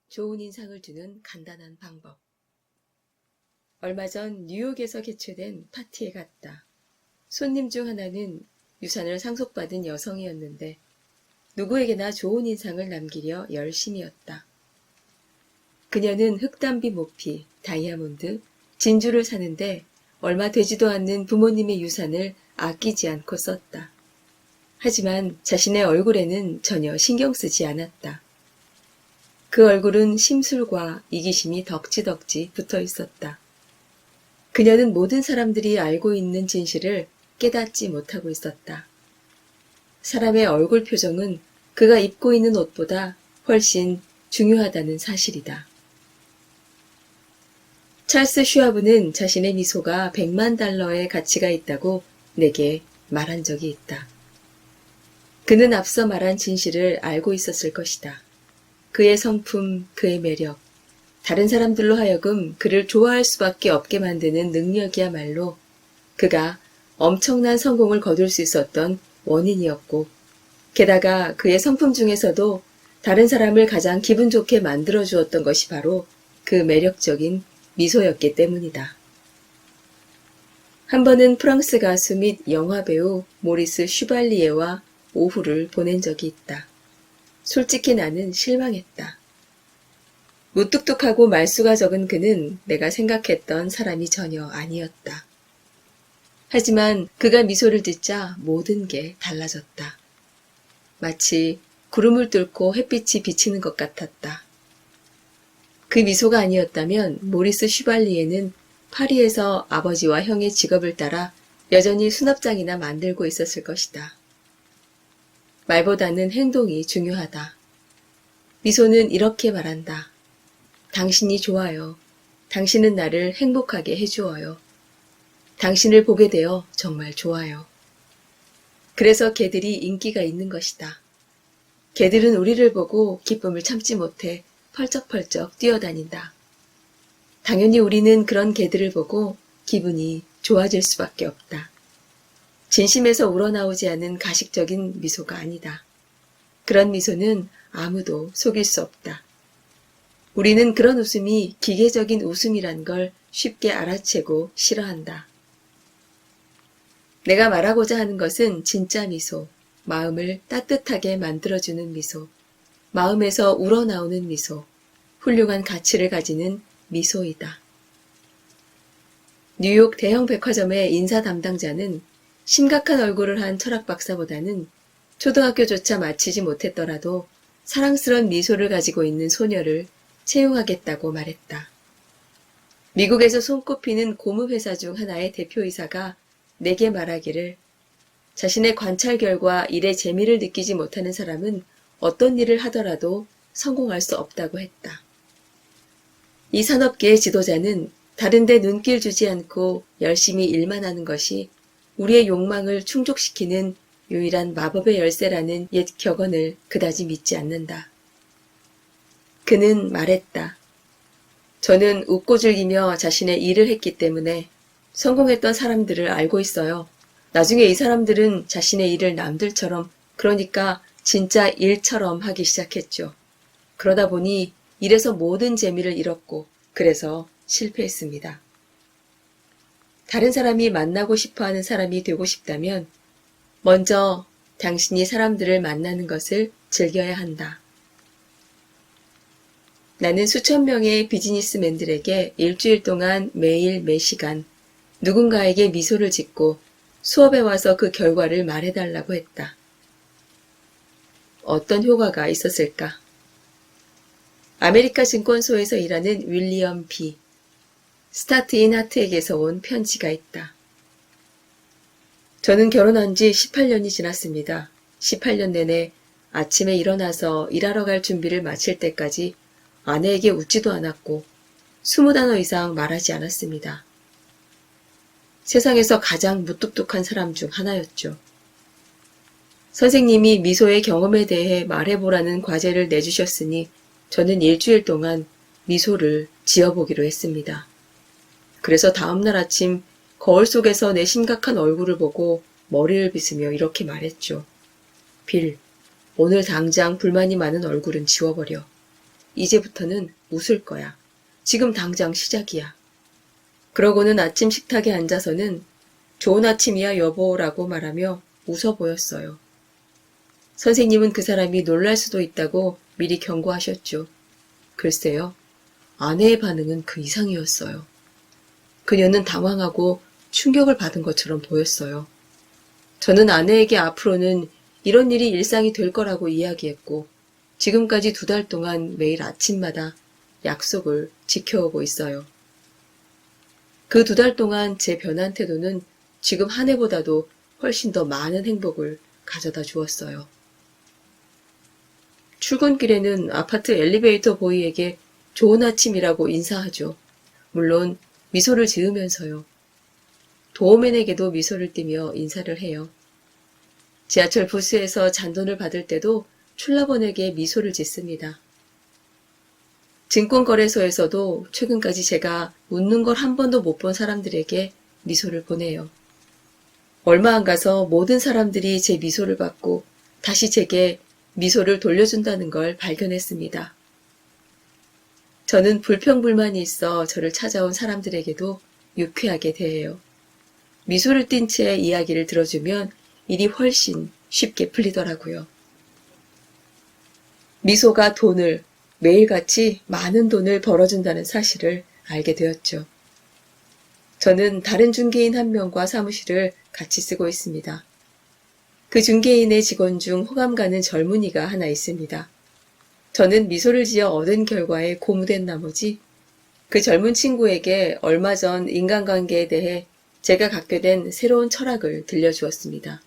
좋은 인상을 주는 간단한 방법. 얼마 전 뉴욕에서 개최된 파티에 갔다. 손님 중 하나는 유산을 상속받은 여성이었는데 누구에게나 좋은 인상을 남기려 열심이었다. 그녀는 흑담비 모피, 다이아몬드, 진주를 사는데 얼마 되지도 않는 부모님의 유산을 아끼지 않고 썼다. 하지만 자신의 얼굴에는 전혀 신경 쓰지 않았다. 그 얼굴은 심술과 이기심이 덕지덕지 붙어 있었다. 그녀는 모든 사람들이 알고 있는 진실을 깨닫지 못하고 있었다. 사람의 얼굴 표정은 그가 입고 있는 옷보다 훨씬 중요하다는 사실이다. 찰스 슈와브는 자신의 미소가 100만 달러의 가치가 있다고 내게 말한 적이 있다. 그는 앞서 말한 진실을 알고 있었을 것이다. 그의 성품, 그의 매력, 다른 사람들로 하여금 그를 좋아할 수밖에 없게 만드는 능력이야말로 그가 엄청난 성공을 거둘 수 있었던 원인이었고, 게다가 그의 성품 중에서도 다른 사람을 가장 기분 좋게 만들어 주었던 것이 바로 그 매력적인 미소였기 때문이다. 한 번은 프랑스 가수 및 영화배우 모리스 슈발리에와 오후를 보낸 적이 있다. 솔직히 나는 실망했다. 무뚝뚝하고 말수가 적은 그는 내가 생각했던 사람이 전혀 아니었다. 하지만 그가 미소를 짓자 모든 게 달라졌다. 마치 구름을 뚫고 햇빛이 비치는 것 같았다. 그 미소가 아니었다면 모리스 슈발리에는 파리에서 아버지와 형의 직업을 따라 여전히 수납장이나 만들고 있었을 것이다. 말보다는 행동이 중요하다. 미소는 이렇게 말한다. 당신이 좋아요. 당신은 나를 행복하게 해주어요. 당신을 보게 되어 정말 좋아요. 그래서 개들이 인기가 있는 것이다. 개들은 우리를 보고 기쁨을 참지 못해 펄쩍펄쩍 뛰어다닌다. 당연히 우리는 그런 개들을 보고 기분이 좋아질 수밖에 없다. 진심에서 우러나오지 않은 가식적인 미소가 아니다. 그런 미소는 아무도 속일 수 없다. 우리는 그런 웃음이 기계적인 웃음이란 걸 쉽게 알아채고 싫어한다. 내가 말하고자 하는 것은 진짜 미소, 마음을 따뜻하게 만들어주는 미소, 마음에서 우러나오는 미소, 훌륭한 가치를 가지는 미소이다. 뉴욕 대형 백화점의 인사 담당자는 심각한 얼굴을 한 철학 박사보다는 초등학교조차 마치지 못했더라도 사랑스런 미소를 가지고 있는 소녀를 채용하겠다고 말했다. 미국에서 손꼽히는 고무회사 중 하나의 대표이사가 내게 말하기를 자신의 관찰 결과 일의 재미를 느끼지 못하는 사람은 어떤 일을 하더라도 성공할 수 없다고 했다. 이 산업계의 지도자는 다른 데 눈길 주지 않고 열심히 일만 하는 것이 우리의 욕망을 충족시키는 유일한 마법의 열쇠라는 옛 격언을 그다지 믿지 않는다. 그는 말했다. 저는 웃고 즐기며 자신의 일을 했기 때문에 성공했던 사람들을 알고 있어요. 나중에 이 사람들은 자신의 일을 남들처럼, 그러니까 진짜 일처럼 하기 시작했죠. 그러다 보니 일에서 모든 재미를 잃었고 그래서 실패했습니다. 다른 사람이 만나고 싶어하는 사람이 되고 싶다면 먼저 당신이 사람들을 만나는 것을 즐겨야 한다. 나는 수천 명의 비즈니스맨들에게 일주일 동안 매일 매시간 누군가에게 미소를 짓고 수업에 와서 그 결과를 말해달라고 했다. 어떤 효과가 있었을까? 아메리카 증권소에서 일하는 윌리엄 B. 스타트인 하트에게서 온 편지가 있다. 저는 결혼한 지 18년이 지났습니다. 18년 내내 아침에 일어나서 일하러 갈 준비를 마칠 때까지 아내에게 웃지도 않았고 20단어 이상 말하지 않았습니다. 세상에서 가장 무뚝뚝한 사람 중 하나였죠. 선생님이 미소의 경험에 대해 말해보라는 과제를 내주셨으니 저는 일주일 동안 미소를 지어보기로 했습니다. 그래서 다음날 아침 거울 속에서 내 심각한 얼굴을 보고 머리를 빗으며 이렇게 말했죠. 빌, 오늘 당장 불만이 많은 얼굴은 지워버려. 이제부터는 웃을 거야. 지금 당장 시작이야. 그러고는 아침 식탁에 앉아서는 좋은 아침이야 여보라고 말하며 웃어 보였어요. 선생님은 그 사람이 놀랄 수도 있다고 미리 경고하셨죠. 글쎄요. 아내의 반응은 그 이상이었어요. 그녀는 당황하고 충격을 받은 것처럼 보였어요. 저는 아내에게 앞으로는 이런 일이 일상이 될 거라고 이야기했고 지금까지 2달 동안 매일 아침마다 약속을 지켜오고 있어요. 그 2달 동안 제 변한 태도는 지금 한 해보다도 훨씬 더 많은 행복을 가져다 주었어요. 출근길에는 아파트 엘리베이터 보이에게 좋은 아침이라고 인사하죠. 물론 미소를 지으면서요. 도어맨에게도 미소를 띠며 인사를 해요. 지하철 부스에서 잔돈을 받을 때도 출납원에게 미소를 짓습니다. 증권거래소에서도 최근까지 제가 웃는 걸 한 번도 못 본 사람들에게 미소를 보내요. 얼마 안 가서 모든 사람들이 제 미소를 받고 다시 제게 미소를 돌려준다는 걸 발견했습니다. 저는 불평불만이 있어 저를 찾아온 사람들에게도 유쾌하게 대해요. 미소를 띤 채 이야기를 들어주면 일이 훨씬 쉽게 풀리더라고요. 미소가 돈을, 매일같이 많은 돈을 벌어준다는 사실을 알게 되었죠. 저는 다른 중개인 한 명과 사무실을 같이 쓰고 있습니다. 그 중개인의 직원 중 호감 가는 젊은이가 하나 있습니다. 저는 미소를 지어 얻은 결과에 고무된 나머지 그 젊은 친구에게 얼마 전 인간관계에 대해 제가 갖게 된 새로운 철학을 들려주었습니다.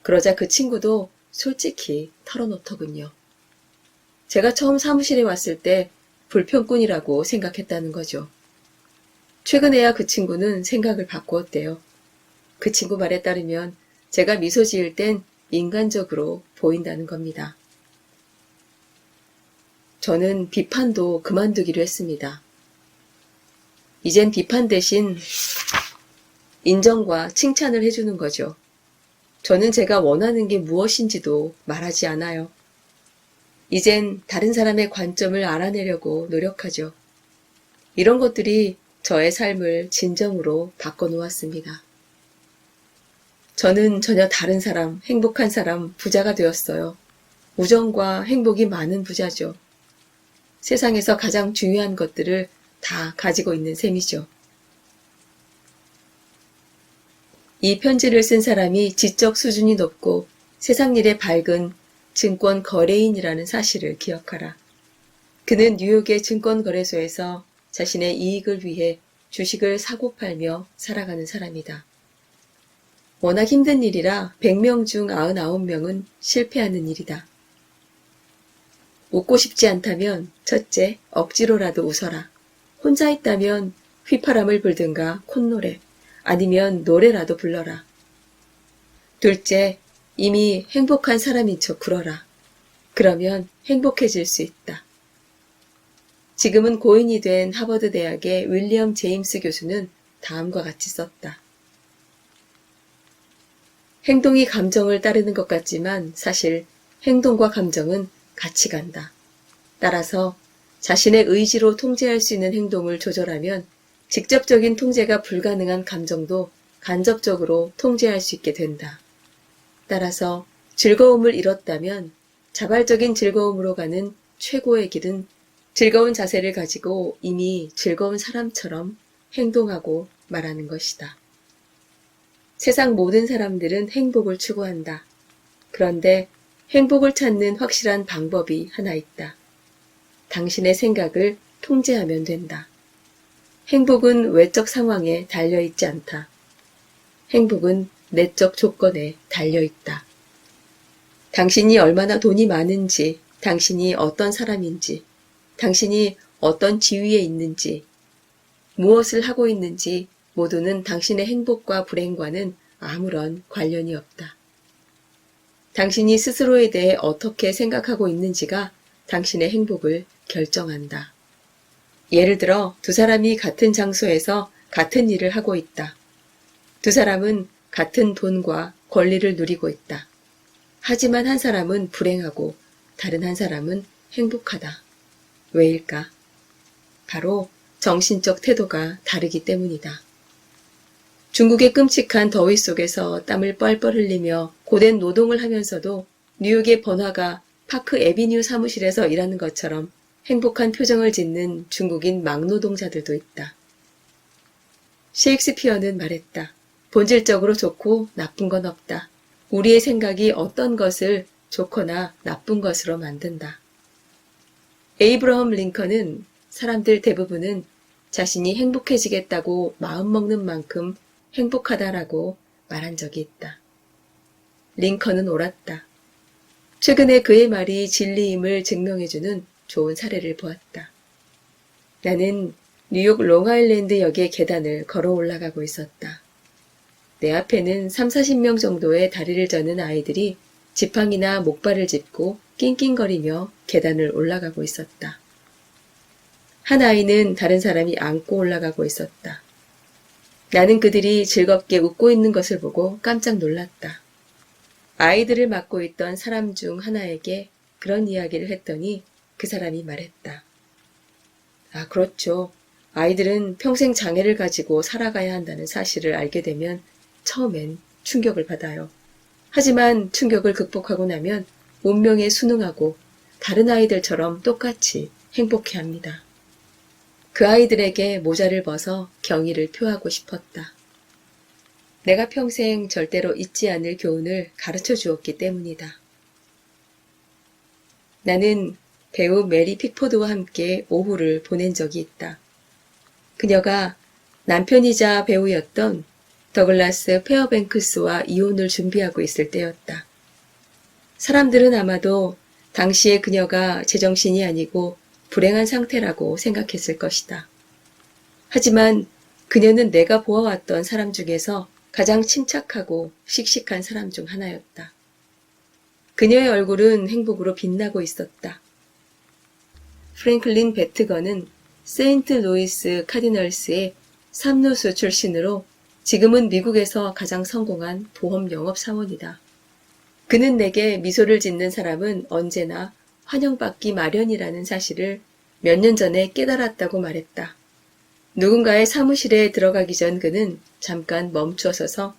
그러자 그 친구도 솔직히 털어놓더군요. 제가 처음 사무실에 왔을 때 불평꾼이라고 생각했다는 거죠. 최근에야 그 친구는 생각을 바꾸었대요. 그 친구 말에 따르면 제가 미소 지을 땐 인간적으로 보인다는 겁니다. 저는 비판도 그만두기로 했습니다. 이젠 비판 대신 인정과 칭찬을 해주는 거죠. 저는 제가 원하는 게 무엇인지도 말하지 않아요. 이젠 다른 사람의 관점을 알아내려고 노력하죠. 이런 것들이 저의 삶을 진정으로 바꿔놓았습니다. 저는 전혀 다른 사람, 행복한 사람, 부자가 되었어요. 우정과 행복이 많은 부자죠. 세상에서 가장 중요한 것들을 다 가지고 있는 셈이죠. 이 편지를 쓴 사람이 지적 수준이 높고 세상 일에 밝은 증권 거래인이라는 사실을 기억하라. 그는 뉴욕의 증권거래소에서 자신의 이익을 위해 주식을 사고 팔며 살아가는 사람이다. 워낙 힘든 일이라 100명 중 99명은 실패하는 일이다. 웃고 싶지 않다면 첫째, 억지로라도 웃어라. 혼자 있다면 휘파람을 불든가 콧노래, 아니면 노래라도 불러라. 둘째, 이미 행복한 사람인 척 굴어라. 그러면 행복해질 수 있다. 지금은 고인이 된 하버드 대학의 윌리엄 제임스 교수는 다음과 같이 썼다. 행동이 감정을 따르는 것 같지만 사실 행동과 감정은 같이 간다. 따라서 자신의 의지로 통제할 수 있는 행동을 조절하면 직접적인 통제가 불가능한 감정도 간접적으로 통제할 수 있게 된다. 따라서 즐거움을 잃었다면 자발적인 즐거움으로 가는 최고의 길은 즐거운 자세를 가지고 이미 즐거운 사람처럼 행동하고 말하는 것이다. 세상 모든 사람들은 행복을 추구한다. 그런데 행복을 찾는 확실한 방법이 하나 있다. 당신의 생각을 통제하면 된다. 행복은 외적 상황에 달려있지 않다. 행복은 내적 조건에 달려있다. 당신이 얼마나 돈이 많은지, 당신이 어떤 사람인지, 당신이 어떤 지위에 있는지, 무엇을 하고 있는지 모두는 당신의 행복과 불행과는 아무런 관련이 없다. 당신이 스스로에 대해 어떻게 생각하고 있는지가 당신의 행복을 결정한다. 예를 들어 두 사람이 같은 장소에서 같은 일을 하고 있다. 두 사람은 같은 돈과 권리를 누리고 있다. 하지만 한 사람은 불행하고 다른 한 사람은 행복하다. 왜일까? 바로 정신적 태도가 다르기 때문이다. 중국의 끔찍한 더위 속에서 땀을 뻘뻘 흘리며 고된 노동을 하면서도 뉴욕의 번화가 파크 애비뉴 사무실에서 일하는 것처럼 행복한 표정을 짓는 중국인 막노동자들도 있다. 셰익스피어는 말했다. 본질적으로 좋고 나쁜 건 없다. 우리의 생각이 어떤 것을 좋거나 나쁜 것으로 만든다. 에이브러함 링컨은 사람들 대부분은 자신이 행복해지겠다고 마음먹는 만큼 행복하다라고 말한 적이 있다. 링컨은 옳았다. 최근에 그의 말이 진리임을 증명해주는 좋은 사례를 보았다. 나는 뉴욕 롱아일랜드 역의 계단을 걸어 올라가고 있었다. 내 앞에는 30-40명 정도의 다리를 저는 아이들이 지팡이나 목발을 짚고 낑낑거리며 계단을 올라가고 있었다. 한 아이는 다른 사람이 안고 올라가고 있었다. 나는 그들이 즐겁게 웃고 있는 것을 보고 깜짝 놀랐다. 아이들을 맡고 있던 사람 중 하나에게 그런 이야기를 했더니 그 사람이 말했다. 아, 그렇죠. 아이들은 평생 장애를 가지고 살아가야 한다는 사실을 알게 되면 처음엔 충격을 받아요. 하지만 충격을 극복하고 나면 운명에 순응하고 다른 아이들처럼 똑같이 행복해합니다. 그 아이들에게 모자를 벗어 경의를 표하고 싶었다. 내가 평생 절대로 잊지 않을 교훈을 가르쳐 주었기 때문이다. 나는 배우 메리 픽포드와 함께 오후를 보낸 적이 있다. 그녀가 남편이자 배우였던 더글라스 페어뱅크스와 이혼을 준비하고 있을 때였다. 사람들은 아마도 당시에 그녀가 제정신이 아니고 불행한 상태라고 생각했을 것이다. 하지만 그녀는 내가 보아왔던 사람 중에서 가장 침착하고 씩씩한 사람 중 하나였다. 그녀의 얼굴은 행복으로 빛나고 있었다. 프랭클린 베트건은 세인트루이스 카디널스의 삼루수 출신으로 지금은 미국에서 가장 성공한 보험 영업 사원이다. 그는 내게 미소를 짓는 사람은 언제나 환영받기 마련이라는 사실을 몇 년 전에 깨달았다고 말했다. 누군가의 사무실에 들어가기 전 그는 잠깐 멈추어 서서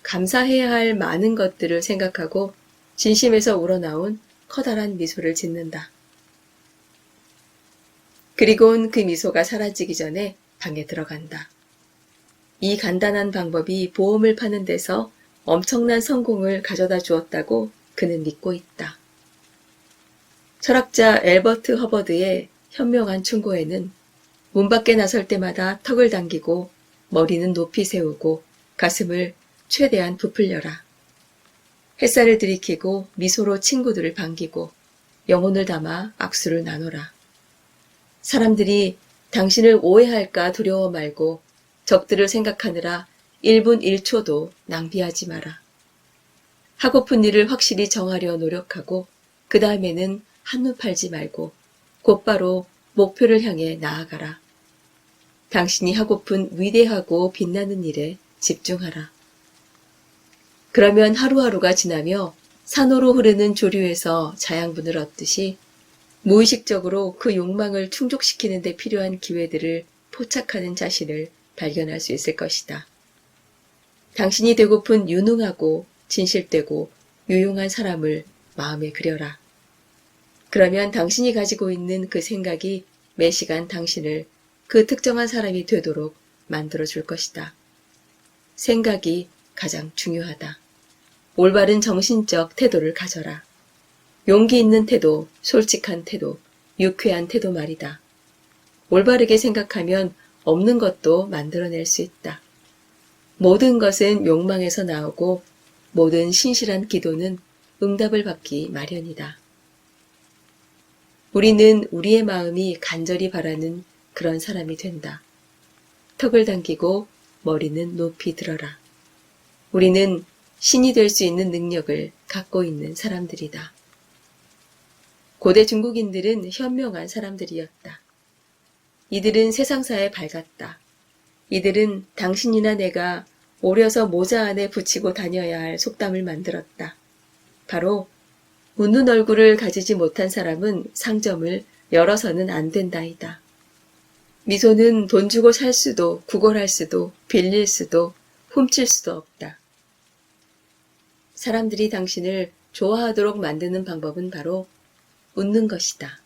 감사해야 할 많은 것들을 생각하고 진심에서 우러나온 커다란 미소를 짓는다. 그리고는 그 미소가 사라지기 전에 방에 들어간다. 이 간단한 방법이 보험을 파는 데서 엄청난 성공을 가져다 주었다고 그는 믿고 있다. 철학자 앨버트 허버드의 현명한 충고에는 문 밖에 나설 때마다 턱을 당기고 머리는 높이 세우고 가슴을 최대한 부풀려라. 햇살을 들이키고 미소로 친구들을 반기고 영혼을 담아 악수를 나눠라. 사람들이 당신을 오해할까 두려워 말고 적들을 생각하느라 1분 1초도 낭비하지 마라. 하고픈 일을 확실히 정하려 노력하고 그 다음에는 한눈 팔지 말고 곧바로 목표를 향해 나아가라. 당신이 하고픈 위대하고 빛나는 일에 집중하라. 그러면 하루하루가 지나며 산호로 흐르는 조류에서 자양분을 얻듯이 무의식적으로 그 욕망을 충족시키는 데 필요한 기회들을 포착하는 자신을 발견할 수 있을 것이다. 당신이 되고픈 유능하고 진실되고 유용한 사람을 마음에 그려라. 그러면 당신이 가지고 있는 그 생각이 매 시간 당신을 그 특정한 사람이 되도록 만들어줄 것이다. 생각이 가장 중요하다. 올바른 정신적 태도를 가져라. 용기 있는 태도, 솔직한 태도, 유쾌한 태도 말이다. 올바르게 생각하면 없는 것도 만들어낼 수 있다. 모든 것은 욕망에서 나오고 모든 신실한 기도는 응답을 받기 마련이다. 우리는 우리의 마음이 간절히 바라는 그런 사람이 된다. 턱을 당기고 머리는 높이 들어라. 우리는 신이 될 수 있는 능력을 갖고 있는 사람들이다. 고대 중국인들은 현명한 사람들이었다. 이들은 세상사에 밝았다. 이들은 당신이나 내가 오려서 모자 안에 붙이고 다녀야 할 속담을 만들었다. 바로 웃는 얼굴을 가지지 못한 사람은 상점을 열어서는 안 된다이다. 미소는 돈 주고 살 수도, 구걸할 수도, 빌릴 수도, 훔칠 수도 없다. 사람들이 당신을 좋아하도록 만드는 방법은 바로 웃는 것이다.